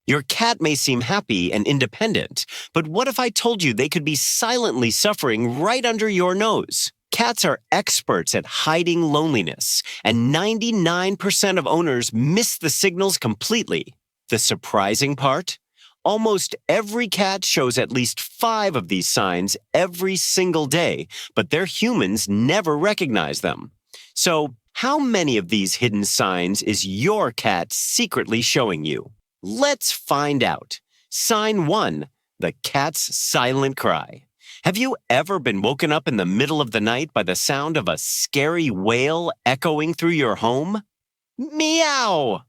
Your cat may seem happy and independent, but what if I told you they could be silently suffering right under your nose? Cats are experts at hiding loneliness, and 99% of owners miss the signals completely. The surprising part? Almost every cat shows at least 5 of these signs every single day, but their humans never recognize them. So, how many of these hidden signs is your cat secretly showing you? Let's find out. Sign 1, the cat's silent cry. Have you ever been woken up in the middle of the night by the sound of a scary wail echoing through your home? Meow!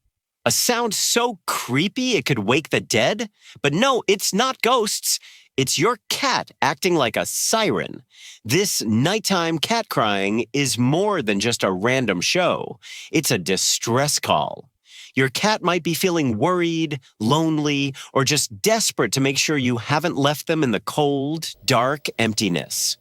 A sound so creepy it could wake the dead? But no, it's not ghosts. It's your cat acting like a siren. This nighttime cat crying is more than just a random show. It's a distress call. Your cat might be feeling worried, lonely, or just desperate to make sure you haven't left them in the cold, dark emptiness.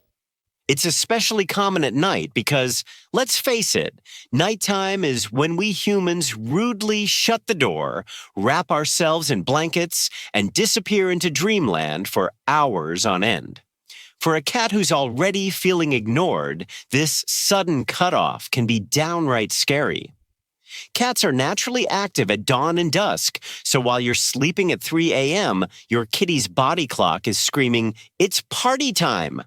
It's especially common at night because, let's face it, nighttime is when we humans rudely shut the door, wrap ourselves in blankets, and disappear into dreamland for hours on end. For a cat who's already feeling ignored, this sudden cutoff can be downright scary. Cats are naturally active at dawn and dusk, so while you're sleeping at 3 a.m., your kitty's body clock is screaming, "It's party time!"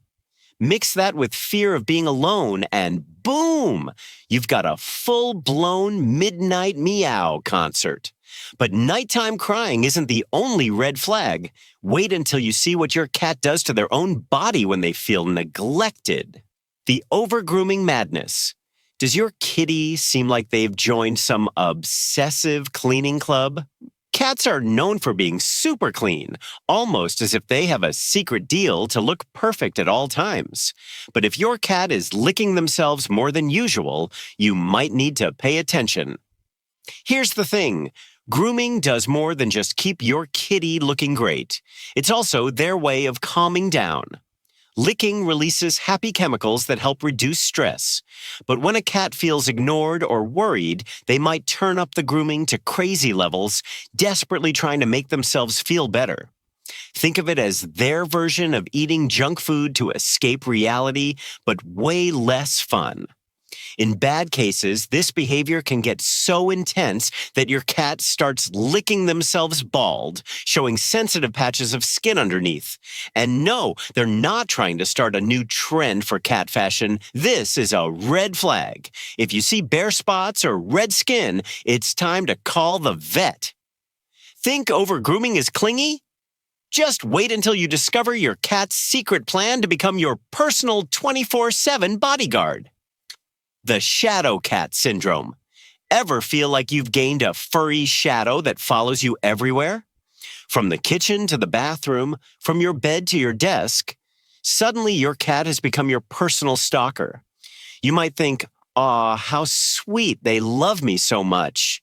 Mix that with fear of being alone, and boom! You've got a full-blown midnight meow concert. But nighttime crying isn't the only red flag. Wait until you see what your cat does to their own body when they feel neglected. The overgrooming madness. Does your kitty seem like they've joined some obsessive cleaning club? Cats are known for being super clean, almost as if they have a secret deal to look perfect at all times. But if your cat is licking themselves more than usual, you might need to pay attention. Here's the thing. Grooming does more than just keep your kitty looking great. It's also their way of calming down. Licking releases happy chemicals that help reduce stress. But when a cat feels ignored or worried, they might turn up the grooming to crazy levels, desperately trying to make themselves feel better. Think of it as their version of eating junk food to escape reality, but way less fun. In bad cases, this behavior can get so intense that your cat starts licking themselves bald, showing sensitive patches of skin underneath. And no, they're not trying to start a new trend for cat fashion. This is a red flag. If you see bare spots or red skin, it's time to call the vet. Think overgrooming is clingy? Just wait until you discover your cat's secret plan to become your personal 24/7 bodyguard. The shadow cat syndrome. Ever feel like you've gained a furry shadow that follows you everywhere? From the kitchen to the bathroom, from your bed to your desk, suddenly your cat has become your personal stalker. You might think, "Aw, how sweet, they love me so much."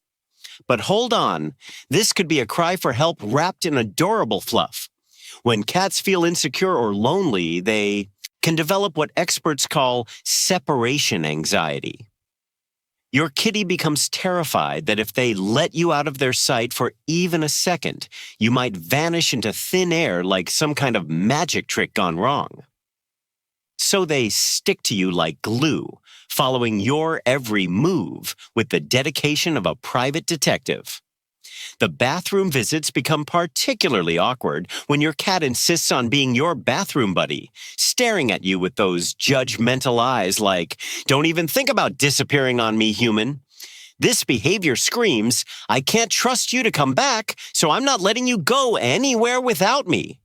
But hold on, this could be a cry for help wrapped in adorable fluff. When cats feel insecure or lonely, they can develop what experts call separation anxiety. Your kitty becomes terrified that if they let you out of their sight for even a second, you might vanish into thin air like some kind of magic trick gone wrong. So they stick to you like glue, following your every move with the dedication of a private detective. The bathroom visits become particularly awkward when your cat insists on being your bathroom buddy, staring at you with those judgmental eyes like, "Don't even think about disappearing on me, human." This behavior screams, "I can't trust you to come back, so I'm not letting you go anywhere without me."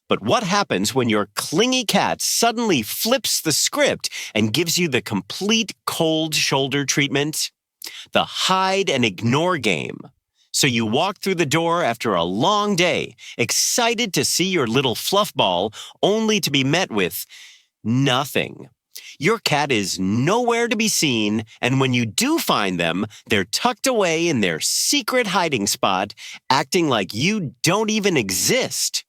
But what happens when your clingy cat suddenly flips the script and gives you the complete cold shoulder treatment? The hide and ignore game. So you walk through the door after a long day, excited to see your little fluff ball, only to be met with nothing. Your cat is nowhere to be seen, and when you do find them, they're tucked away in their secret hiding spot, acting like you don't even exist.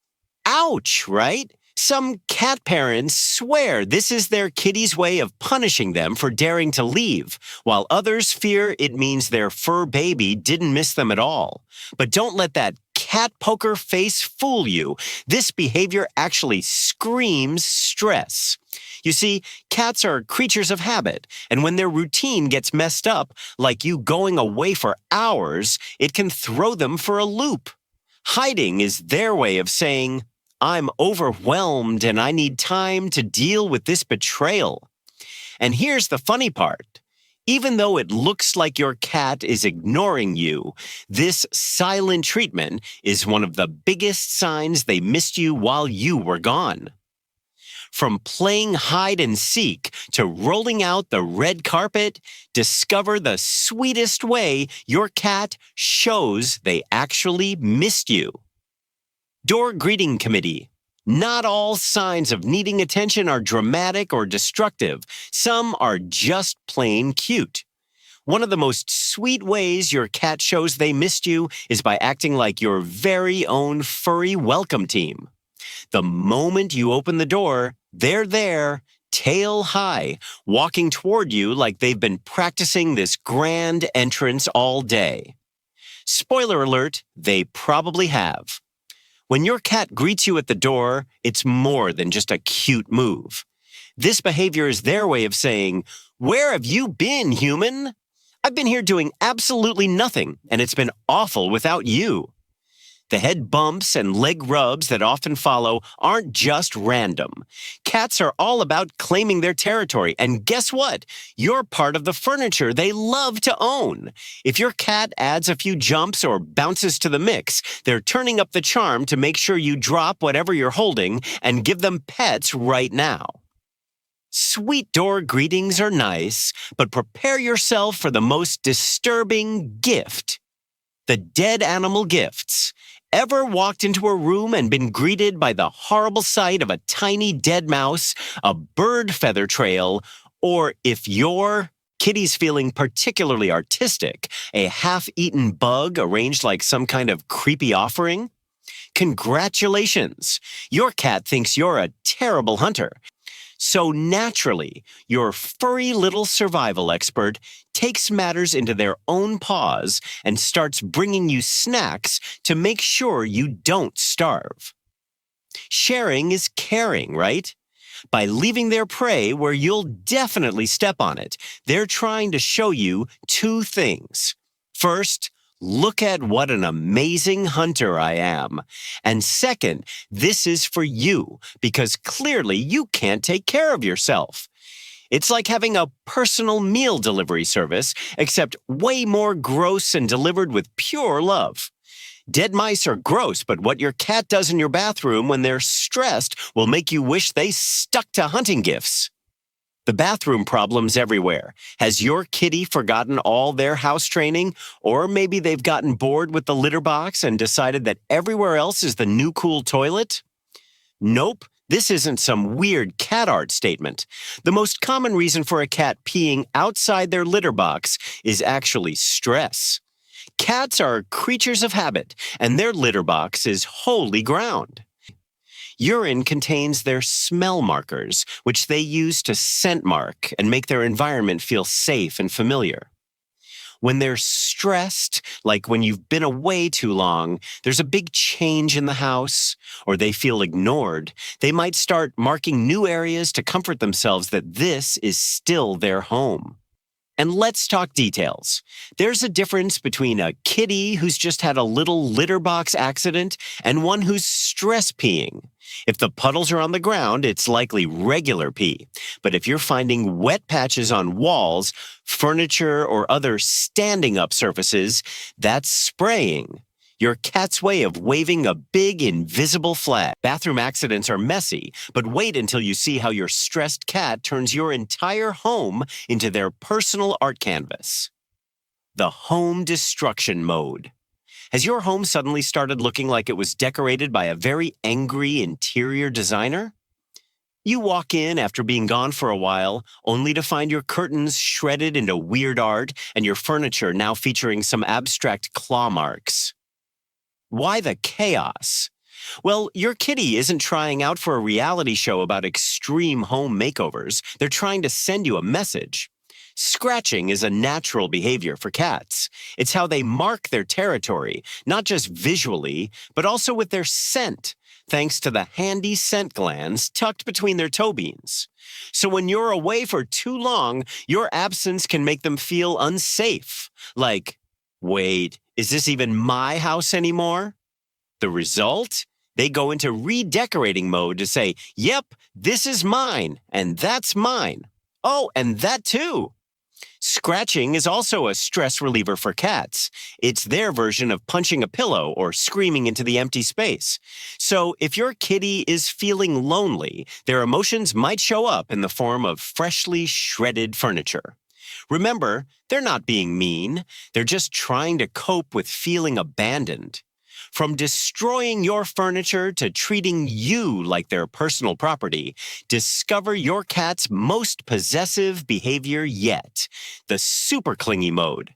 Ouch, right? Some cat parents swear this is their kitty's way of punishing them for daring to leave, while others fear it means their fur baby didn't miss them at all. But don't let that cat poker face fool you. This behavior actually screams stress. You see, cats are creatures of habit, and when their routine gets messed up, like you going away for hours, it can throw them for a loop. Hiding is their way of saying, I'm overwhelmed and I need time to deal with this betrayal. And here's the funny part. Even though it looks like your cat is ignoring you, this silent treatment is one of the biggest signs they missed you while you were gone. From playing hide and seek to rolling out the red carpet, discover the sweetest way your cat shows they actually missed you. Door Greeting Committee. Not all signs of needing attention are dramatic or destructive. Some are just plain cute. One of the most sweet ways your cat shows they missed you is by acting like your very own furry welcome team. The moment you open the door, they're there, tail high, walking toward you like they've been practicing this grand entrance all day. Spoiler alert, they probably have. When your cat greets you at the door, it's more than just a cute move. This behavior is their way of saying, "Where have you been, human? I've been here doing absolutely nothing, and it's been awful without you." The head bumps and leg rubs that often follow aren't just random. Cats are all about claiming their territory, and guess what? You're part of the furniture they love to own. If your cat adds a few jumps or bounces to the mix, they're turning up the charm to make sure you drop whatever you're holding and give them pets right now. Sweet door greetings are nice, but prepare yourself for the most disturbing gift. The dead animal gifts. Ever walked into a room and been greeted by the horrible sight of a tiny dead mouse, a bird feather trail, or if your kitty's feeling particularly artistic, a half-eaten bug arranged like some kind of creepy offering? Congratulations! Your cat thinks you're a terrible hunter. So naturally, your furry little survival expert takes matters into their own paws and starts bringing you snacks to make sure you don't starve. Sharing is caring, right? By leaving their prey where you'll definitely step on it, they're trying to show you two things. First, look at what an amazing hunter I am. And second, this is for you, because clearly you can't take care of yourself. It's like having a personal meal delivery service, except way more gross and delivered with pure love. Dead mice are gross, but what your cat does in your bathroom when they're stressed will make you wish they stuck to hunting gifts. The bathroom problem's everywhere. Has your kitty forgotten all their house training? Or maybe they've gotten bored with the litter box and decided that everywhere else is the new cool toilet? Nope, this isn't some weird cat art statement. The most common reason for a cat peeing outside their litter box is actually stress. Cats are creatures of habit, and their litter box is holy ground. Urine contains their smell markers, which they use to scent mark and make their environment feel safe and familiar. When they're stressed, like when you've been away too long, there's a big change in the house, or they feel ignored, they might start marking new areas to comfort themselves that this is still their home. And let's talk details. There's a difference between a kitty who's just had a little litter box accident and one who's stress peeing. If the puddles are on the ground, it's likely regular pee. But if you're finding wet patches on walls, furniture, or other standing up surfaces, that's spraying. Your cat's way of waving a big invisible flag. Bathroom accidents are messy, but wait until you see how your stressed cat turns your entire home into their personal art canvas. The home destruction mode. Has your home suddenly started looking like it was decorated by a very angry interior designer? You walk in after being gone for a while, only to find your curtains shredded into weird art and your furniture now featuring some abstract claw marks. Why the chaos? Well, your kitty isn't trying out for a reality show about extreme home makeovers. They're trying to send you a message. Scratching is a natural behavior for cats. It's how they mark their territory, not just visually, but also with their scent, thanks to the handy scent glands tucked between their toe beans. So when you're away for too long, your absence can make them feel unsafe. Like, wait, is this even my house anymore? The result? They go into redecorating mode to say, yep, this is mine, and that's mine. Oh, and that too. Scratching is also a stress reliever for cats. It's their version of punching a pillow or screaming into the empty space. So if your kitty is feeling lonely, their emotions might show up in the form of freshly shredded furniture. Remember, they're not being mean. They're just trying to cope with feeling abandoned. From destroying your furniture to treating you like their personal property, discover your cat's most possessive behavior yet, the super clingy mode.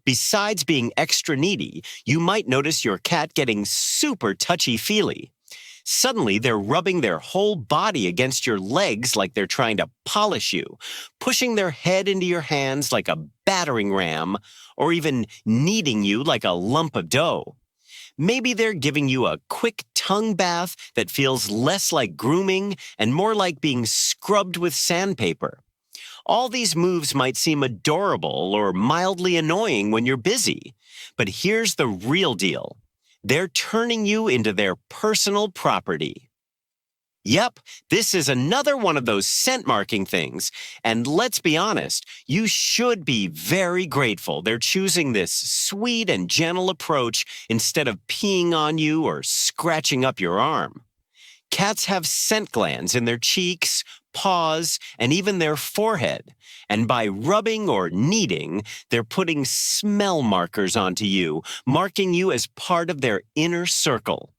Besides being extra needy, you might notice your cat getting super touchy-feely. Suddenly, they're rubbing their whole body against your legs like they're trying to polish you, pushing their head into your hands like a battering ram, or even kneading you like a lump of dough. Maybe they're giving you a quick tongue bath that feels less like grooming and more like being scrubbed with sandpaper. All these moves might seem adorable or mildly annoying when you're busy, but here's the real deal. They're turning you into their personal property. Yep, this is another one of those scent marking things. And let's be honest, you should be very grateful they're choosing this sweet and gentle approach instead of peeing on you or scratching up your arm. Cats have scent glands in their cheeks, paws, and even their forehead. And by rubbing or kneading, they're putting smell markers onto you, marking you as part of their inner circle.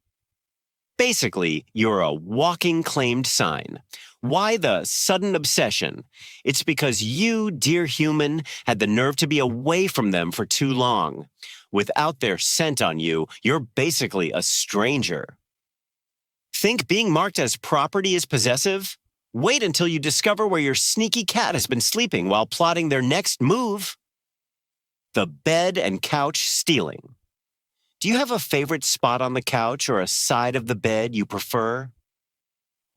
Basically, you're a walking claimed sign. Why the sudden obsession? It's because you, dear human, had the nerve to be away from them for too long. Without their scent on you, you're basically a stranger. Think being marked as property is possessive? Wait until you discover where your sneaky cat has been sleeping while plotting their next move. The bed and couch stealing. Do you have a favorite spot on the couch or a side of the bed you prefer?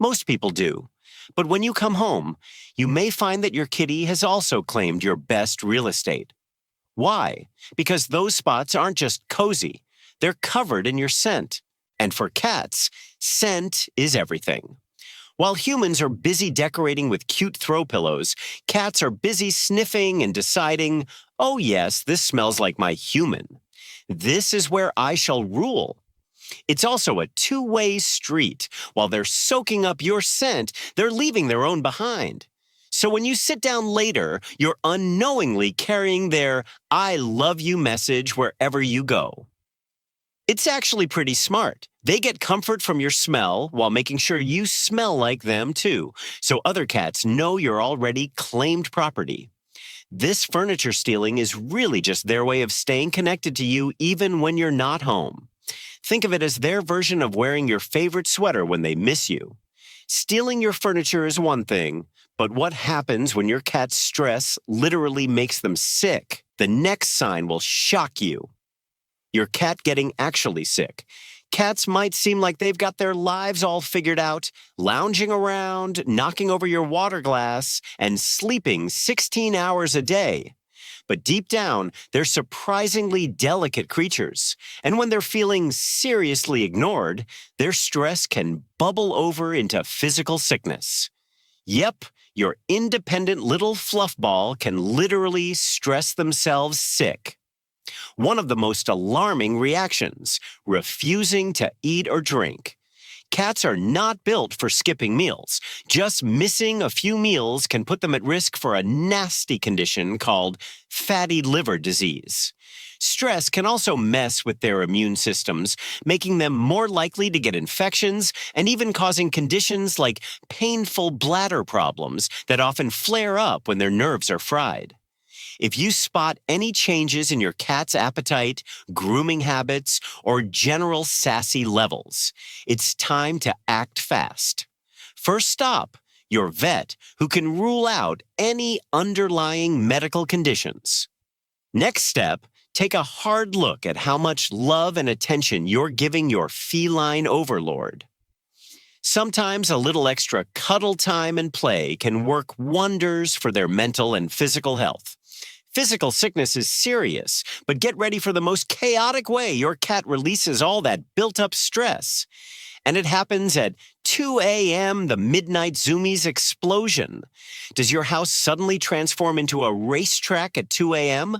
Most people do. But when you come home, you may find that your kitty has also claimed your best real estate. Why? Because those spots aren't just cozy. They're covered in your scent. And for cats, scent is everything. While humans are busy decorating with cute throw pillows, cats are busy sniffing and deciding, oh yes, this smells like my human. This is where I shall rule. It's also a two-way street. While they're soaking up your scent, they're leaving their own behind. So when you sit down later, you're unknowingly carrying their I love you message wherever you go. It's actually pretty smart. They get comfort from your smell while making sure you smell like them too, so other cats know you're already claimed property. This furniture stealing is really just their way of staying connected to you even when you're not home. Think of it as their version of wearing your favorite sweater when they miss you. Stealing your furniture is one thing, but what happens when your cat's stress literally makes them sick? The next sign will shock you. Your cat getting actually sick. Cats might seem like they've got their lives all figured out, lounging around, knocking over your water glass, and sleeping 16 hours a day. But deep down, they're surprisingly delicate creatures. And when they're feeling seriously ignored, their stress can bubble over into physical sickness. Yep, your independent little fluff ball can literally stress themselves sick. One of the most alarming reactions, refusing to eat or drink. Cats are not built for skipping meals. Just missing a few meals can put them at risk for a nasty condition called fatty liver disease. Stress can also mess with their immune systems, making them more likely to get infections and even causing conditions like painful bladder problems that often flare up when their nerves are fried. If you spot any changes in your cat's appetite, grooming habits, or general sassy levels, it's time to act fast. First stop, your vet, who can rule out any underlying medical conditions. Next step, take a hard look at how much love and attention you're giving your feline overlord. Sometimes a little extra cuddle time and play can work wonders for their mental and physical health. Physical sickness is serious, but get ready for the most chaotic way your cat releases all that built-up stress. And it happens at 2 a.m., the midnight zoomies explosion. Does your house suddenly transform into a racetrack at 2 a.m.?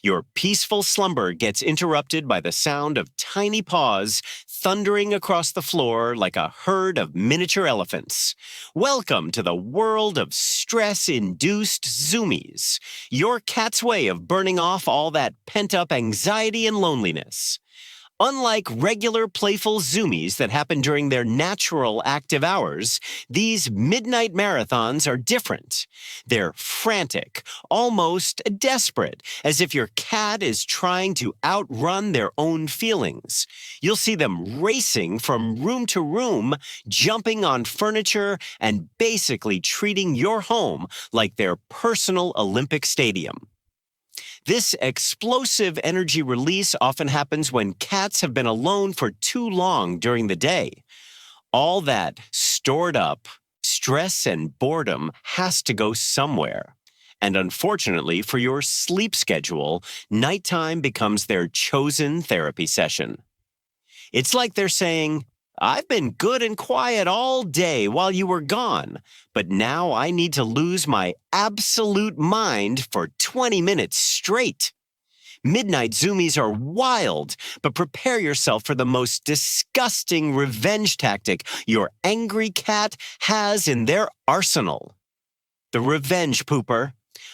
Your peaceful slumber gets interrupted by the sound of tiny paws thundering across the floor like a herd of miniature elephants. Welcome to the world of stress-induced zoomies, your cat's way of burning off all that pent-up anxiety and loneliness. Unlike regular playful zoomies that happen during their natural active hours, these midnight marathons are different. They're frantic, almost desperate, as if your cat is trying to outrun their own feelings. You'll see them racing from room to room, jumping on furniture, and basically treating your home like their personal Olympic stadium. This explosive energy release often happens when cats have been alone for too long during the day. All that stored up stress and boredom has to go somewhere. And unfortunately for your sleep schedule, nighttime becomes their chosen therapy session. It's like they're saying, "I've been good and quiet all day while you were gone, but now I need to lose my absolute mind for 20 minutes straight." Midnight zoomies are wild, but prepare yourself for the most disgusting revenge tactic your angry cat has in their arsenal. The revenge pooper.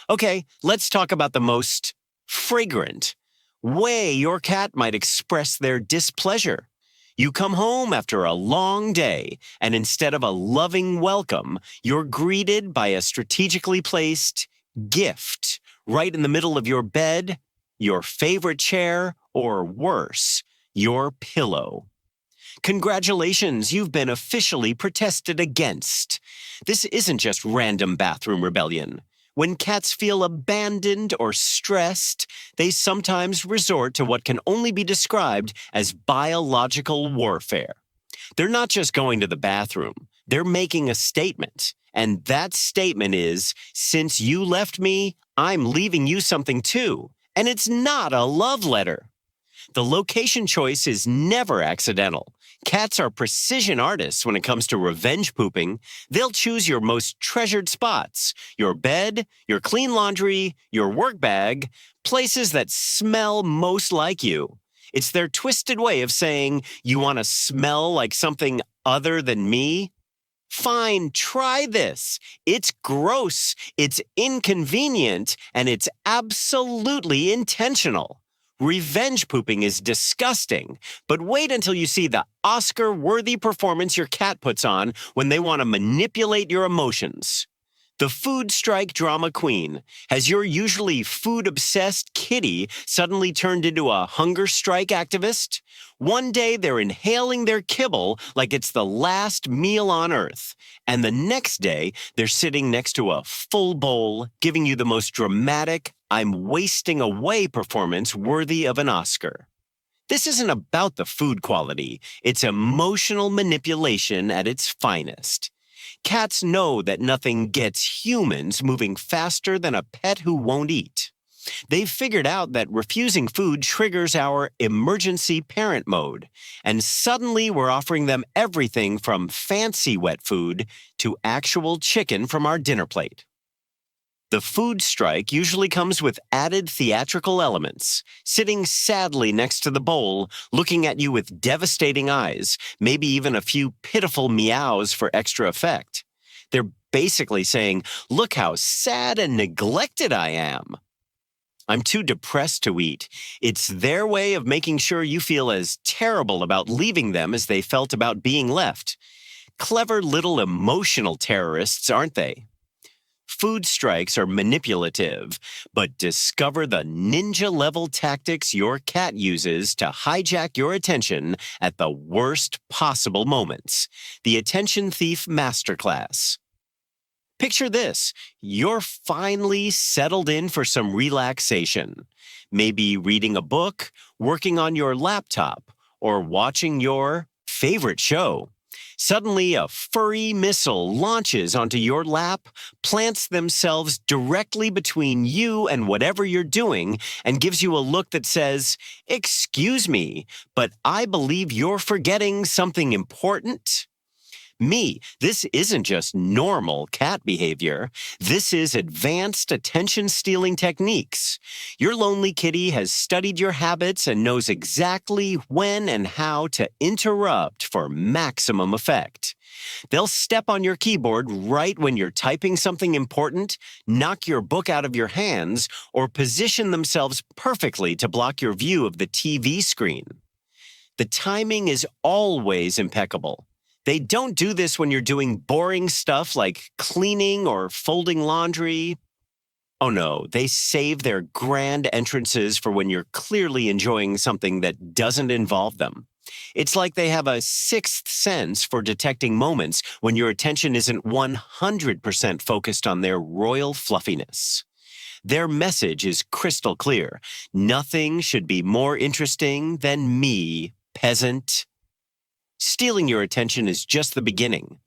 Okay, let's talk about the most fragrant way your cat might express their displeasure. You come home after a long day, and instead of a loving welcome, you're greeted by a strategically placed gift right in the middle of your bed, your favorite chair, or worse, your pillow. Congratulations, you've been officially protested against. This isn't just random bathroom rebellion. When cats feel abandoned or stressed, they sometimes resort to what can only be described as biological warfare. They're not just going to the bathroom, they're making a statement. And that statement is, since you left me, I'm leaving you something too. And it's not a love letter. The location choice is never accidental. Cats are precision artists when it comes to revenge pooping. They'll choose your most treasured spots, your bed, your clean laundry, your work bag, places that smell most like you. It's their twisted way of saying, "You want to smell like something other than me? Fine, try this. It's gross, it's inconvenient, and it's absolutely intentional." Revenge pooping is disgusting, but wait until you see the Oscar-worthy performance your cat puts on when they want to manipulate your emotions. The food strike drama queen. Has your usually food-obsessed kitty suddenly turned into a hunger strike activist? One day they're inhaling their kibble like it's the last meal on earth, and the next day they're sitting next to a full bowl, giving you the most dramatic, "I'm wasting away" performance worthy of an Oscar. This isn't about the food quality, it's emotional manipulation at its finest. Cats know that nothing gets humans moving faster than a pet who won't eat. They've figured out that refusing food triggers our emergency parent mode, and suddenly we're offering them everything from fancy wet food to actual chicken from our dinner plate. The food strike usually comes with added theatrical elements, sitting sadly next to the bowl, looking at you with devastating eyes, maybe even a few pitiful meows for extra effect. They're basically saying, "Look how sad and neglected I am. I'm too depressed to eat." It's their way of making sure you feel as terrible about leaving them as they felt about being left. Clever little emotional terrorists, aren't they? Food strikes are manipulative, but discover the ninja-level tactics your cat uses to hijack your attention at the worst possible moments. The Attention Thief Masterclass. Picture this. You're finally settled in for some relaxation. Maybe reading a book, working on your laptop, or watching your favorite show. Suddenly, a furry missile launches onto your lap, plants themselves directly between you and whatever you're doing, and gives you a look that says, "Excuse me, but I believe you're forgetting something important." This isn't just normal cat behavior. This is advanced attention-stealing techniques. Your lonely kitty has studied your habits and knows exactly when and how to interrupt for maximum effect. They'll step on your keyboard right when you're typing something important, knock your book out of your hands, or position themselves perfectly to block your view of the TV screen. The timing is always impeccable. They don't do this when you're doing boring stuff like cleaning or folding laundry. Oh no, they save their grand entrances for when you're clearly enjoying something that doesn't involve them. It's like they have a sixth sense for detecting moments when your attention isn't 100% focused on their royal fluffiness. Their message is crystal clear. Nothing should be more interesting than me, peasant. Stealing your attention is just the beginning.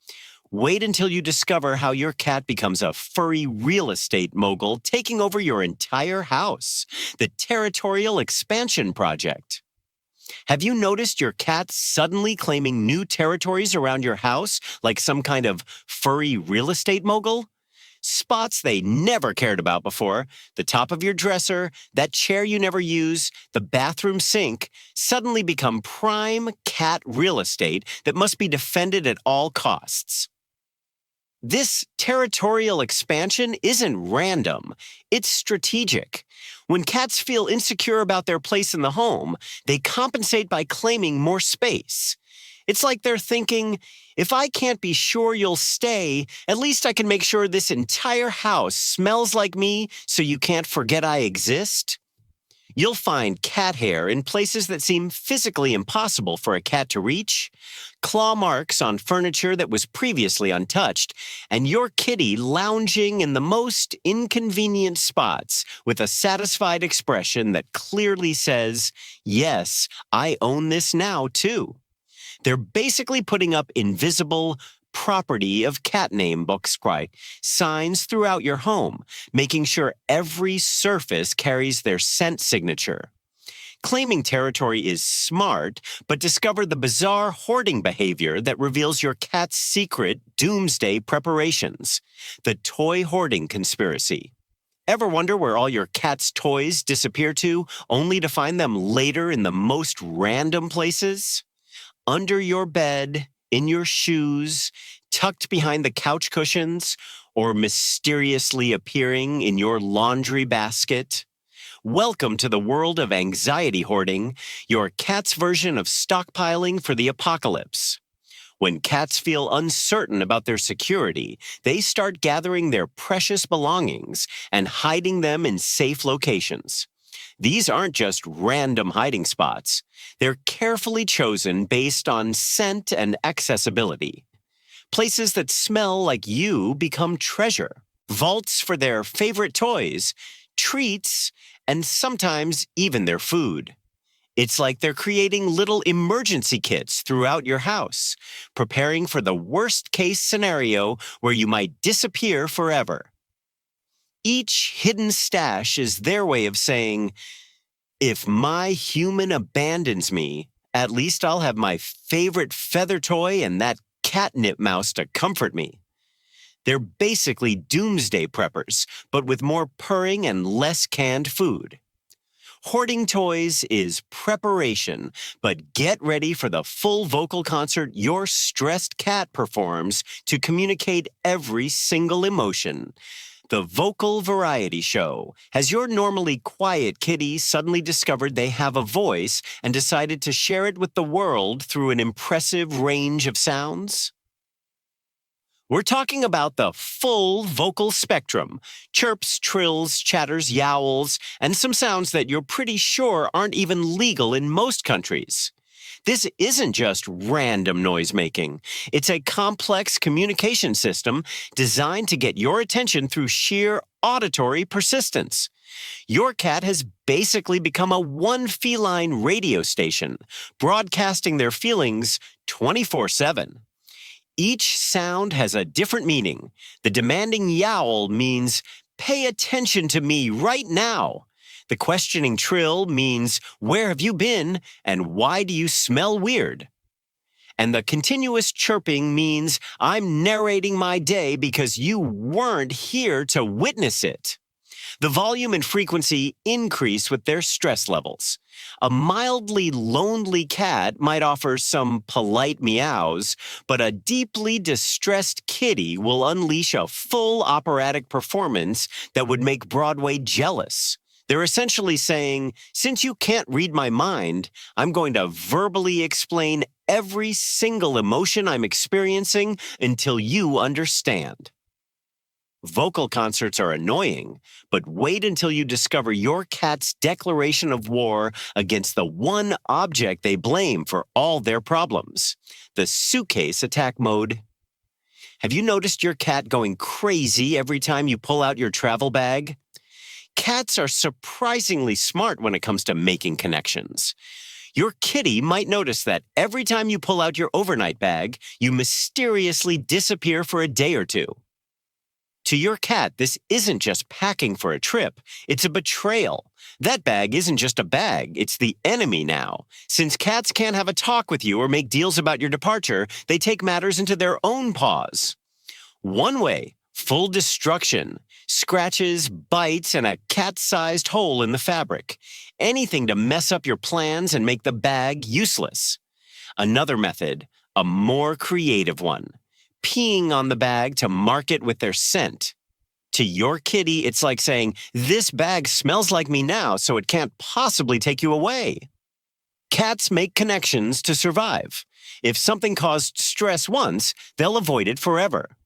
Wait until you discover how your cat becomes a furry real estate mogul taking over your entire house. The Territorial expansion project. Have you noticed your cat suddenly claiming new territories around your house like some kind of furry real estate mogul? Spots they never cared about before, the top of your dresser, that chair you never use, the bathroom sink, suddenly become prime cat real estate that must be defended at all costs. This territorial expansion isn't random, it's strategic. When cats feel insecure about their place in the home, they compensate by claiming more space. It's like they're thinking, if I can't be sure you'll stay, at least I can make sure this entire house smells like me so you can't forget I exist. You'll find cat hair in places that seem physically impossible for a cat to reach, claw marks on furniture that was previously untouched, and your kitty lounging in the most inconvenient spots with a satisfied expression that clearly says, "Yes, I own this now too." They're basically putting up invisible property of cat name books, signs throughout your home, making sure every surface carries their scent signature. Claiming territory is smart, but discover the bizarre hoarding behavior that reveals your cat's secret doomsday preparations. The toy hoarding conspiracy. Ever wonder where all your cat's toys disappear to, only to find them later in the most random places? Under your bed, in your shoes, tucked behind the couch cushions, or mysteriously appearing in your laundry basket? Welcome to the world of anxiety hoarding, your cat's version of stockpiling for the apocalypse. When cats feel uncertain about their security, they start gathering their precious belongings and hiding them in safe locations. These aren't just random hiding spots. They're carefully chosen based on scent and accessibility. Places that smell like you become treasure. Vaults for their favorite toys, treats, and sometimes even their food. It's like they're creating little emergency kits throughout your house, preparing for the worst-case scenario where you might disappear forever. Each hidden stash is their way of saying, if my human abandons me, at least I'll have my favorite feather toy and that catnip mouse to comfort me. They're basically doomsday preppers, but with more purring and less canned food. Hoarding toys is preparation, but get ready for the full vocal concert your stressed cat performs to communicate every single emotion. The Vocal Variety Show. Has your normally quiet kitty suddenly discovered they have a voice and decided to share it with the world through an impressive range of sounds? We're talking about the full vocal spectrum. Chirps, trills, chatters, yowls, and some sounds that you're pretty sure aren't even legal in most countries. This isn't just random noise-making. It's a complex communication system designed to get your attention through sheer auditory persistence. Your cat has basically become a one feline radio station, broadcasting their feelings 24/7. Each sound has a different meaning. The demanding yowl means, "Pay attention to me right now." The questioning trill means, "Where have you been and why do you smell weird?" And the continuous chirping means, "I'm narrating my day because you weren't here to witness it." The volume and frequency increase with their stress levels. A mildly lonely cat might offer some polite meows, but a deeply distressed kitty will unleash a full operatic performance that would make Broadway jealous. They're essentially saying, "Since you can't read my mind, I'm going to verbally explain every single emotion I'm experiencing until you understand." Vocal concerts are annoying, but wait until you discover your cat's declaration of war against the one object they blame for all their problems: the suitcase attack mode. Have you noticed your cat going crazy every time you pull out your travel bag? Cats are surprisingly smart when it comes to making connections. Your kitty might notice that every time you pull out your overnight bag, you mysteriously disappear for a day or two. To your cat, this isn't just packing for a trip, it's a betrayal. That bag isn't just a bag, it's the enemy now. Since cats can't have a talk with you or make deals about your departure, they take matters into their own paws. One way: full destruction. Scratches, bites, and a cat-sized hole in the fabric. Anything to mess up your plans and make the bag useless. Another method, a more creative one: peeing on the bag to mark it with their scent. To your kitty, it's like saying, "This bag smells like me now, so it can't possibly take you away." Cats make connections to survive. If something caused stress once, they'll avoid it forever.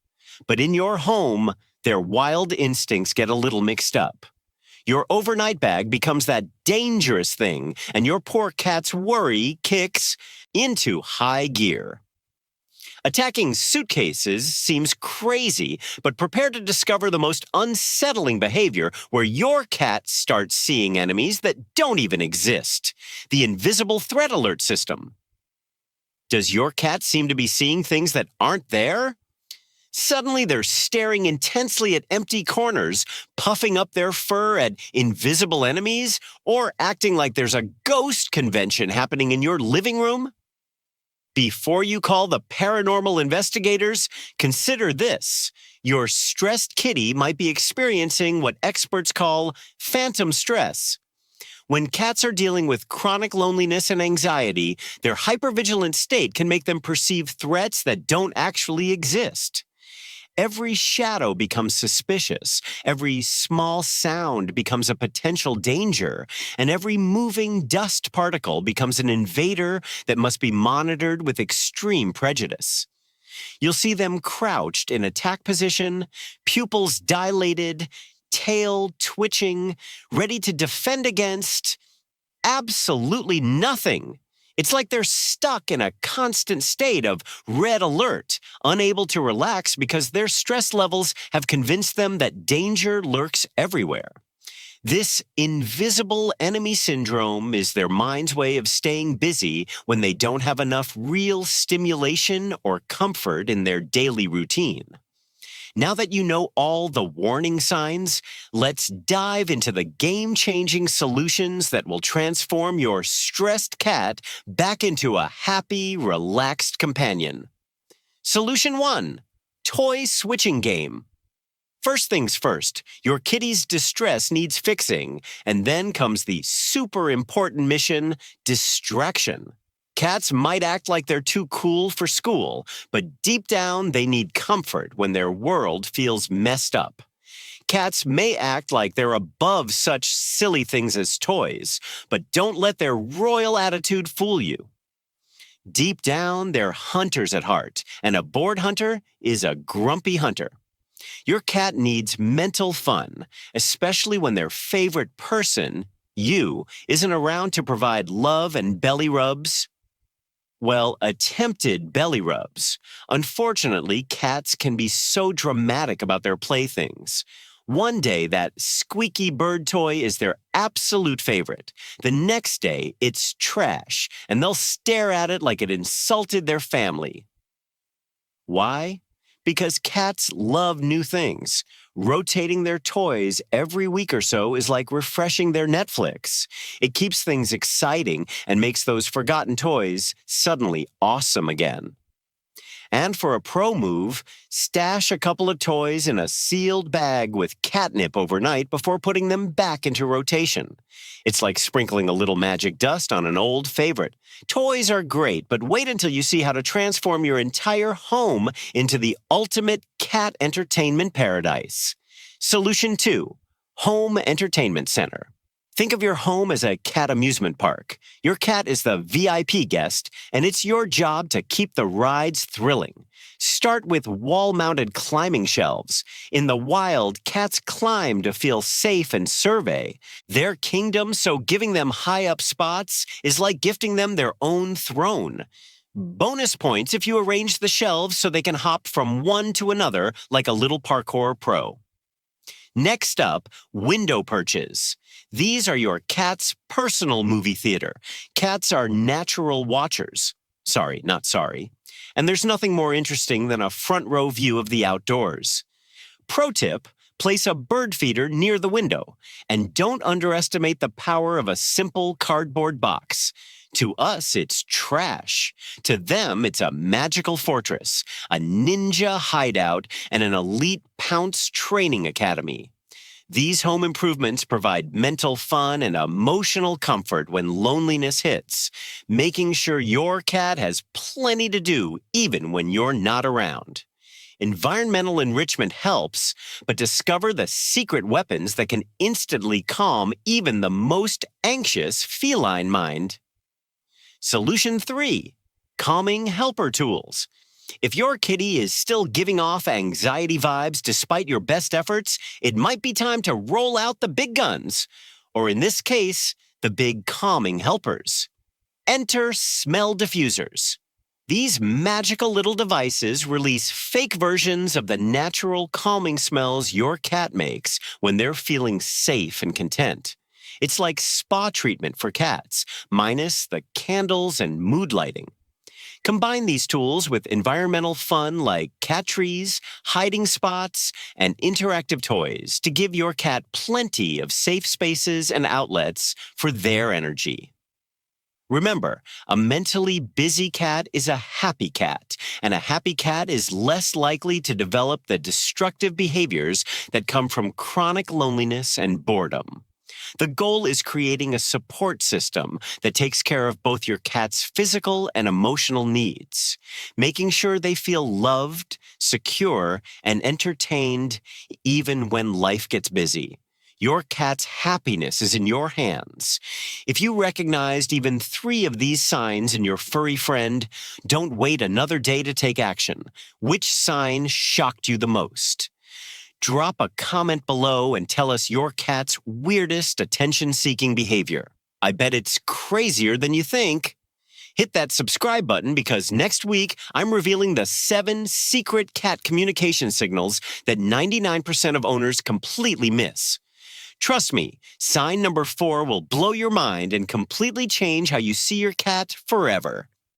But in your home, their wild instincts get a little mixed up. Your overnight bag becomes that dangerous thing, and your poor cat's worry kicks into high gear. Attacking suitcases seems crazy, but prepare to discover the most unsettling behavior where your cat starts seeing enemies that don't even exist: the invisible threat alert system. Does your cat seem to be seeing things that aren't there? Suddenly they're staring intensely at empty corners, puffing up their fur at invisible enemies, or acting like there's a ghost convention happening in your living room. Before you call the paranormal investigators, consider this: your stressed kitty might be experiencing what experts call phantom stress. When cats are dealing with chronic loneliness and anxiety, their hypervigilant state can make them perceive threats that don't actually exist. Every shadow becomes suspicious, every small sound becomes a potential danger, and every moving dust particle becomes an invader that must be monitored with extreme prejudice. You'll see them crouched in attack position, pupils dilated, tail twitching, ready to defend against absolutely nothing. It's like they're stuck in a constant state of red alert, unable to relax because their stress levels have convinced them that danger lurks everywhere. This invisible enemy syndrome is their mind's way of staying busy when they don't have enough real stimulation or comfort in their daily routine. Now that you know all the warning signs, let's dive into the game-changing solutions that will transform your stressed cat back into a happy, relaxed companion. Solution 1: toy switching game. First things first, your kitty's distress needs fixing, and then comes the super important mission: distraction. Cats might act like they're too cool for school, but deep down they need comfort when their world feels messed up. Cats may act like they're above such silly things as toys, but don't let their royal attitude fool you. Deep down, they're hunters at heart, and a bored hunter is a grumpy hunter. Your cat needs mental fun, especially when their favorite person, you, isn't around to provide love and belly rubs. Well, attempted belly rubs. Unfortunately, cats can be so dramatic about their playthings. One day, that squeaky bird toy is their absolute favorite. The next day, it's trash, and they'll stare at it like it insulted their family. Why? Because cats love new things. Rotating their toys every week or so is like refreshing their Netflix. It keeps things exciting and makes those forgotten toys suddenly awesome again. And for a pro move, stash a couple of toys in a sealed bag with catnip overnight before putting them back into rotation. It's like sprinkling a little magic dust on an old favorite. Toys are great, but wait until you see how to transform your entire home into the ultimate cat entertainment paradise. Solution 2. Home Entertainment Center. Think of your home as a cat amusement park. Your cat is the VIP guest, and it's your job to keep the rides thrilling. Start with wall-mounted climbing shelves. In the wild, cats climb to feel safe and survey their kingdom, so giving them high-up spots is like gifting them their own throne. Bonus points if you arrange the shelves so they can hop from one to another like a little parkour pro. Next up, window perches. These are your cat's personal movie theater. Cats are natural watchers. Sorry, not sorry. And there's nothing more interesting than a front row view of the outdoors. Pro tip, place a bird feeder near the window. And don't underestimate the power of a simple cardboard box. To us, it's trash. To them, it's a magical fortress, a ninja hideout, and an elite pounce training academy. These home improvements provide mental fun and emotional comfort when loneliness hits, making sure your cat has plenty to do even when you're not around. Environmental enrichment helps, but discover the secret weapons that can instantly calm even the most anxious feline mind. Solution 3. Calming helper tools. If your kitty is still giving off anxiety vibes despite your best efforts, it might be time to roll out the big guns. Or in this case, the big calming helpers. Enter smell diffusers. These magical little devices release fake versions of the natural calming smells your cat makes when they're feeling safe and content. It's like spa treatment for cats, minus the candles and mood lighting. Combine these tools with environmental fun like cat trees, hiding spots, and interactive toys to give your cat plenty of safe spaces and outlets for their energy. Remember, a mentally busy cat is a happy cat, and a happy cat is less likely to develop the destructive behaviors that come from chronic loneliness and boredom. The goal is creating a support system that takes care of both your cat's physical and emotional needs, making sure they feel loved, secure, and entertained even when life gets busy. Your cat's happiness is in your hands. If you recognized even 3 of these signs in your furry friend, don't wait another day to take action. Which sign shocked you the most? Drop a comment below and tell us your cat's weirdest attention-seeking behavior. I bet it's crazier than you think. Hit that subscribe button because next week I'm revealing the 7 secret cat communication signals that 99% of owners completely miss. Trust me, sign number 4 will blow your mind and completely change how you see your cat forever.